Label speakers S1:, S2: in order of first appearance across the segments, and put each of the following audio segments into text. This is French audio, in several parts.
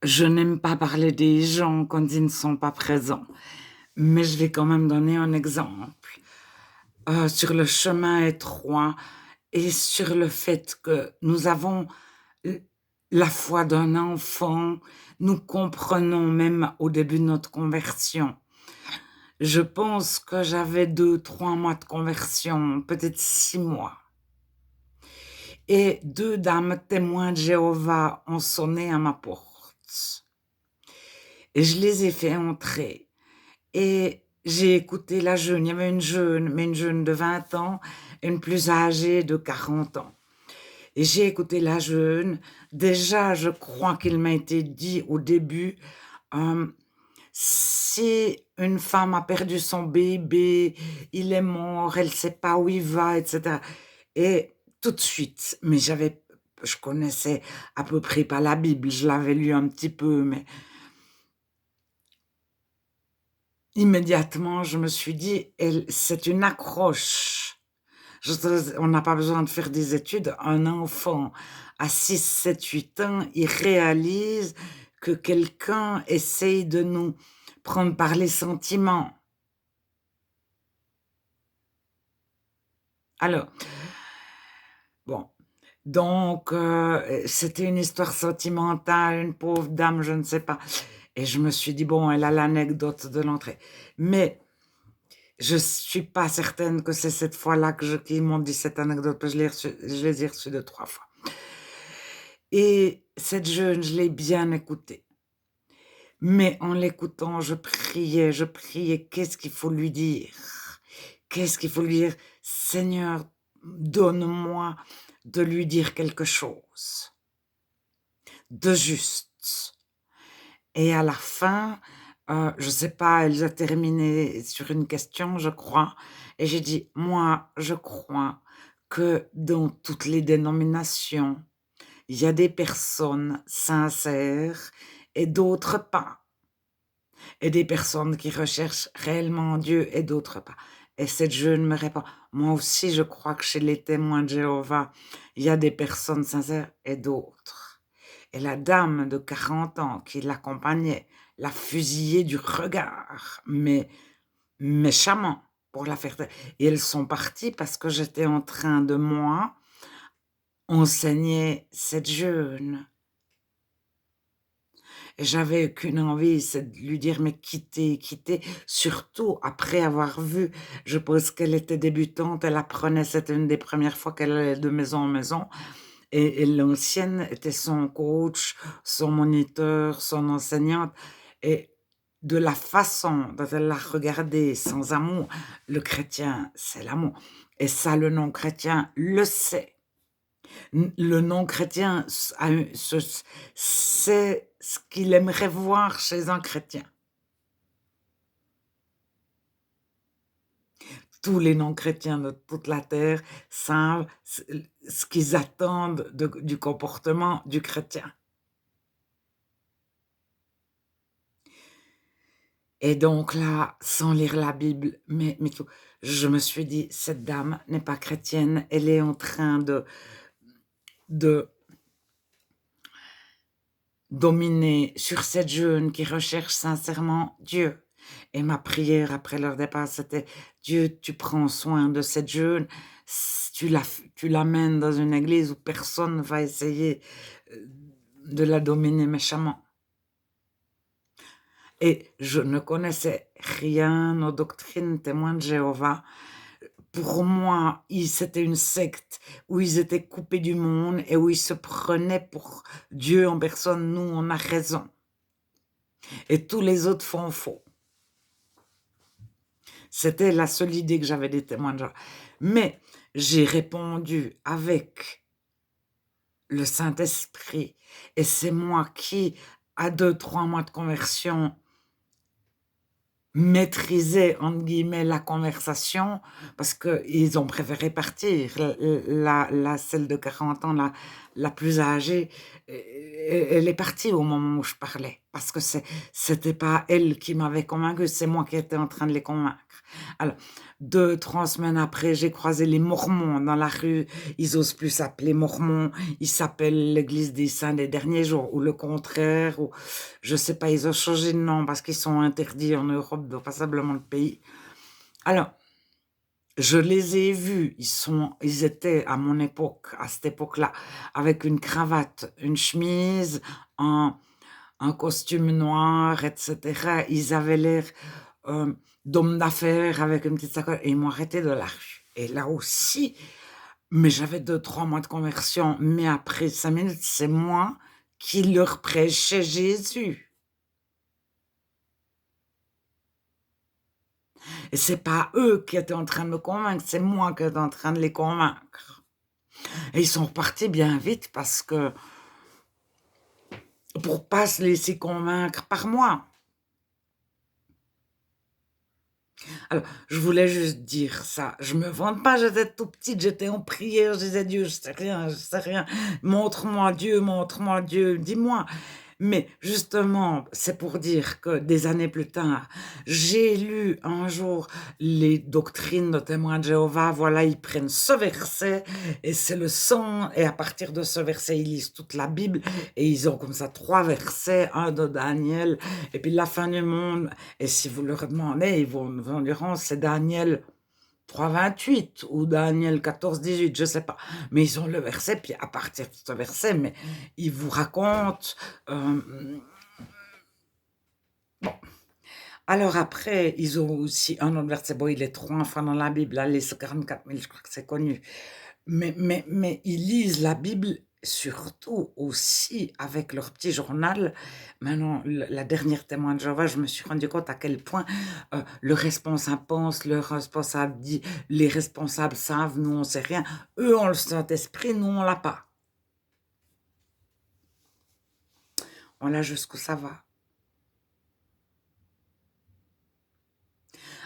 S1: Je n'aime pas parler des gens quand ils ne sont pas présents, mais je vais quand même donner un exemple, sur le chemin étroit et sur le fait que nous avons l la foi d'un enfant, nous comprenons même au début de notre conversion. Je pense que j'avais 2, 3 mois de conversion, peut-être 6 mois, et 2 dames témoins de Jéhovah ont sonné à ma porte et je les ai fait entrer. Et j'ai écouté la jeune. Il y avait une jeune, mais une jeune de 20 ans et une plus âgée de 40 ans. Et j'ai écouté la jeune. Déjà, je crois qu'il m'a été dit au début, hem, si une femme a perdu son bébé, il est mort, elle sait pas où il va, et cetera. Et tout de suite, mais je connaissais à peu près pas la Bible, je l'avais lu un petit peu, mais immédiatement, je me suis dit: «Elle c'est une accroche». On n'a pas besoin de faire des études. Un enfant à 6, 7, 8 ans, il réalise que quelqu'un essaye de nous prendre par les sentiments. Alors, bon, donc c'était une histoire sentimentale, une pauvre dame, je ne sais pas, et je me suis dit: «Bon, elle a l'anecdote de l'entrée». Mais je suis pas certaine que c'est cette fois-là qu'ils m'ont dit cette anecdote, parce que je les ai reçus 2, 3 fois. Et cette jeune, je l'ai bien écoutée. Mais en l'écoutant, je priais, qu'est-ce qu'il faut lui dire? Qu'est-ce qu'il faut lui dire? Seigneur, donne-moi de lui dire quelque chose de juste. Et à la fin, je sais pas, elle a terminé sur une question, je crois, et j'ai dit: «Moi, je crois que dans toutes les dénominations, il y a des personnes sincères et d'autres pas, et des personnes qui recherchent réellement Dieu et d'autres pas». Et cette jeune me répond: «Moi aussi, je crois que chez les témoins de Jéhovah, il y a des personnes sincères et d'autres». Et la dame de 40 ans qui l'accompagnait l'a fusillée du regard, mais méchamment, pour la faire taire, et elles sont parties parce que j'étais en train de, moi, enseigner cette jeune. Et j'avais qu'une envie, c'est de lui dire: «Mais quittez, quittez», surtout après avoir vu, je pense qu'elle était débutante, elle apprenait, c'était une des premières fois qu'elle allait de maison en maison, et l'ancienne était son coach, son moniteur, son enseignante, et de la façon dont elle l'a regardé sans amour, le chrétien, c'est l'amour, et ça, le non-chrétien le sait. Le non-chrétien a eu sait ce qu'il aimerait voir chez un chrétien. Tous les non-chrétiens de toute la terre savent ce qu'ils attendent du comportement du chrétien. Et donc là, sans lire la Bible, mais tout, je me suis dit: «Cette dame n'est pas chrétienne, elle est en train de dominer sur cette jeune qui recherche sincèrement Dieu». Et ma prière après leur départ, c'était: «Dieu, tu prends soin de cette jeune, tu l'amènes dans une église où personne ne va essayer, heu, de la dominer méchamment». Et je ne connaissais rien aux doctrines témoins de Jéhovah. Pour moi, c'était une secte où ils étaient coupés du monde et où ils se prenaient pour Dieu en personne. Nous, on a raison et tous les autres font faux. C'était la seule idée que j'avais des témoins de Jéhovah. Mais j'ai répondu avec le Saint-Esprit, et c'est moi qui, à 2, 3 mois de conversion, maîtrisais entre guillemets la conversation, parce qu'ils ont préféré partir. Celle de 40 ans là, la plus âgée, elle est partie au moment où je parlais parce que c'était pas elle qui m'avait convaincue, c'est moi qui étais en train de les convaincre. Alors 2-3 semaines après, j'ai croisé les mormons dans la rue. Ils osent plus s'appeler mormons, ils s'appellent l'Église des Saints des derniers jours ou le contraire ou je sais pas, ils ont changé de nom parce qu'ils sont interdits en Europe dans passablement de pays. Alors je les ai vus, ils étaient à mon époque, à cette époque-là, avec une cravate, une chemise, un un costume noir et cetera. Ils avaient l'air, d'hommes d'affaires avec une petite sacoche et ils m'ont arrêté de la rue et là aussi, mais j'avais 2-3 mois de conversion, mais après 5 minutes, c'est moi qui leur prêchais Jésus et c'est pas eux qui étaient en train de me convaincre, c'est moi qui étais en train de les convaincre. Et ils sont repartis bien vite parce que pour pas se laisser convaincre par moi. Alors, je voulais juste dire ça. Je me vante pas, j'étais toute petite, j'étais en prière, je disais: «Dieu, je sais rien, montre-moi Dieu, dis-moi». Mais justement, c'est pour dire que des années plus tard, j'ai lu un jour les doctrines de témoins de Jéhovah, voilà, ils prennent ce verset et c'est le sang et à partir de ce verset, ils lisent toute la Bible et ils ont comme ça 3 versets, un de Daniel et puis la fin du monde et si vous leur demandez, ils vont diront: «C'est Daniel 3,28 ou Daniel 14,18, je sais pas. Mais ils ont le verset, puis à partir de ce verset, mais ils vous racontent. Bon. Alors après, ils ont aussi un autre verset. Bon, il est 3 fois dans la Bible. Allez, c'est 44 000, je crois que c'est connu. Mais ils lisent la Bible surtout aussi avec leur petit journal. Maintenant, la dernière témoin de Jéhovah, je me suis rendu compte à quel point le responsable pense, le responsable dit, les responsables savent, nous on sait rien. Eux ont le Saint-Esprit, nous on l'a pas. On l'a jusqu'où ça va.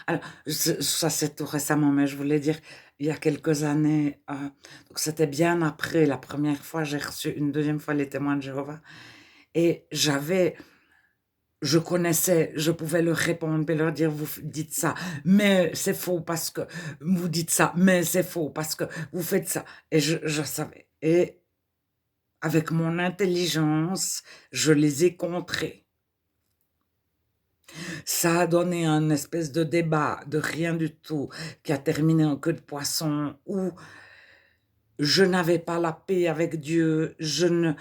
S1: Alors, ça c'est tout récemment, mais je voulais dire, il y a quelques années, donc c'était bien après la première fois, j'ai reçu une deuxième fois les témoins de Jéhovah et je connaissais, je pouvais leur répondre et leur dire: «Vous dites ça, mais c'est faux parce que vous dites ça, mais c'est faux parce que vous faites ça» et je savais et avec mon intelligence, je les ai contrés. Ça a donné un espèce de débat de rien du tout qui a terminé en queue de poisson où je n'avais pas la paix avec Dieu, je ne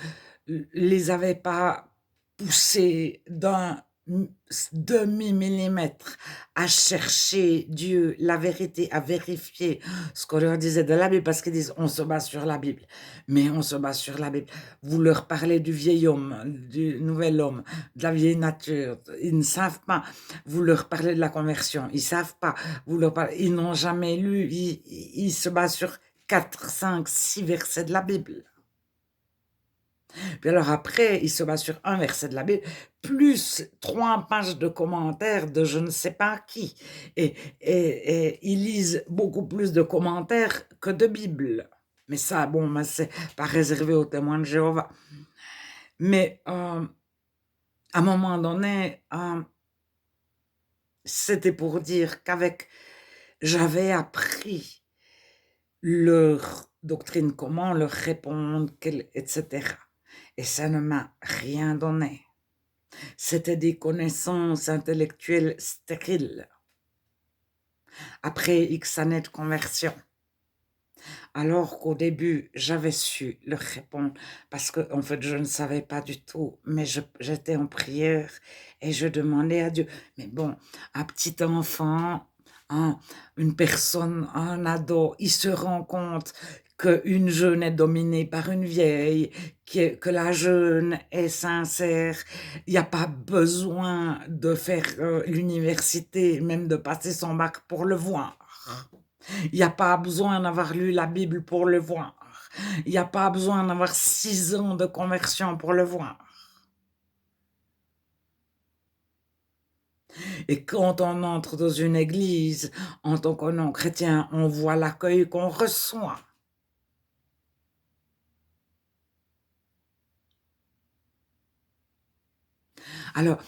S1: les avais pas poussés d'un demi-millimètre à chercher Dieu, la vérité, à vérifier ce qu'on leur disait de la Bible, parce qu'ils disent: «On se base sur la Bible». Mais on se base sur la Bible. Vous leur parlez du vieil homme, du nouvel homme, de la vieille nature, ils ne savent pas. Vous leur parlez de la conversion, ils savent pas. Vous leur parlez ils n'ont jamais lu, ils se basent sur 4, 5, 6 versets de la Bible. Puis alors après, ils se basent sur un verset de la Bible, plus 3 pages de commentaires de je ne sais pas qui. Et ils lisent beaucoup plus de commentaires que de Bible. Mais ça, bon, ben, c'est pas réservé aux témoins de Jéhovah. Mais à un moment donné, c'était pour dire qu'avec j'avais appris leur doctrine, comment leur répondre, etc. Et ça ne m'a rien donné. C'était des connaissances intellectuelles stériles. Après X années de conversion. Alors qu'au début, j'avais su leur répondre parce que, en fait, je ne savais pas du tout, mais j'étais en prière et je demandais à Dieu. Mais bon, un petit enfant, une personne, un ado, il se rend compte qu'une jeune est dominée par une vieille, que la jeune est sincère. Il n'y a pas besoin de faire l'université, même de passer son bac pour le voir. Il n'y a pas besoin d'avoir lu la Bible pour le voir. Il n'y a pas besoin d'avoir 6 ans de conversion pour le voir. Et quand on entre dans une église, en tant que non-chrétien, on voit l'accueil qu'on reçoit. Alors,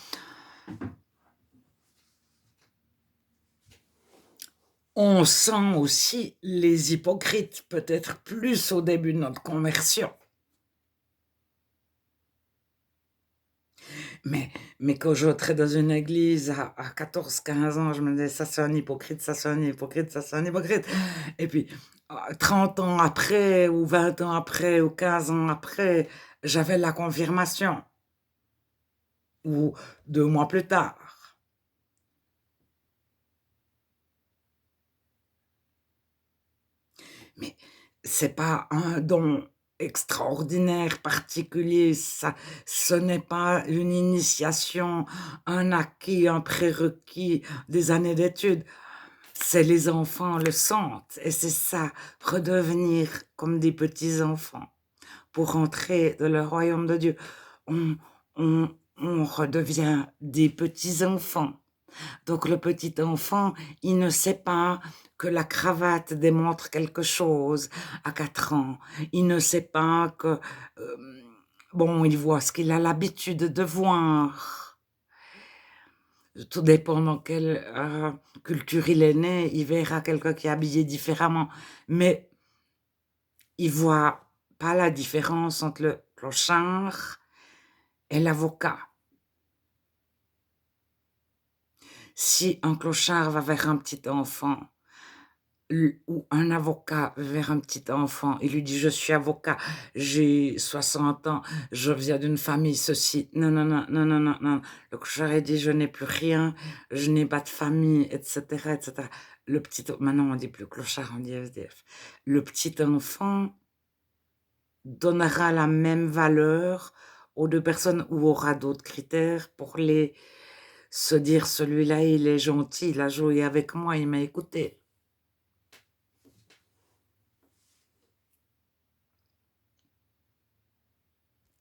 S1: on sent aussi les hypocrites, peut-être plus au début de notre conversion. Mais mais quand j'entrais dans une église à 14-15 ans, je me disais: «Ça, c'est un hypocrite, ça, c'est un hypocrite, ça, c'est un hypocrite» et puis, 30 ans après ou 20 ans après ou 15 ans après, j'avais la confirmation ou 2 mois plus tard. Mais c'est pas un don extraordinaire, particulier, ça ce n'est pas une initiation, un acquis, un prérequis des années d'études. C'est les enfants le sentent et c'est ça, redevenir comme des petits enfants pour entrer dans le royaume de Dieu. On on redevient des petits enfants. Donc le petit enfant, il ne sait pas que la cravate démontre quelque chose à 4 ans. Il ne sait pas que, bon, il voit ce qu'il a l'habitude de voir. Tout dépend dans quelle, culture il est né, il verra quelqu'un qui est habillé différemment, mais il voit pas la différence entre le clochard et l'avocat. Si un clochard va vers un petit enfant ou un avocat vers un petit enfant, il lui dit: «Je suis avocat, j'ai 60 ans, je viens d'une famille ceci». Non, non, non, non, non, non, non. Le clochard, il dit: «Je n'ai plus rien, je n'ai pas de famille» et cetera et cetera. Le petit en Maintenant on dit plus clochard, on dit SDF. Le petit enfant donnera la même valeur aux 2 personnes ou aura d'autres critères pour les se dire: «Celui-là, il est gentil, il a joué avec moi, il m'a écouté».